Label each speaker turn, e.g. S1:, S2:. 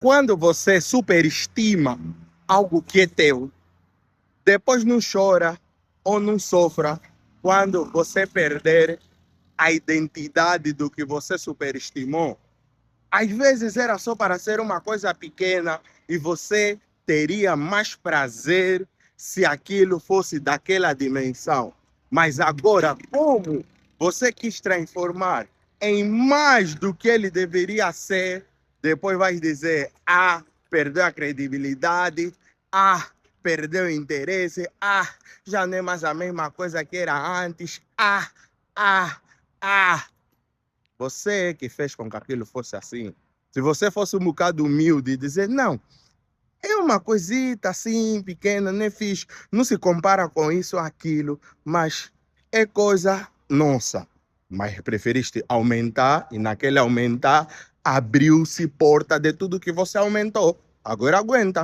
S1: Quando você superestima algo que é teu, depois não chora ou não sofra quando você perder a identidade do que você superestimou. Às vezes era só para ser uma coisa pequena e você teria mais prazer se aquilo fosse daquela dimensão. Mas agora, como você quis transformar em mais do que ele deveria ser, depois vai dizer: ah, perdeu a credibilidade, ah, perdeu o interesse, ah, já não é mais a mesma coisa que era antes, ah, ah. Você que fez com que aquilo fosse assim. Se você fosse um bocado humilde e dizer, não, é uma coisita assim, pequena, nem fiz, não se compara com isso ou aquilo, mas é coisa nossa. Mas preferiste aumentar e naquele aumentar abriu-se porta de tudo que você aumentou. Agora aguenta.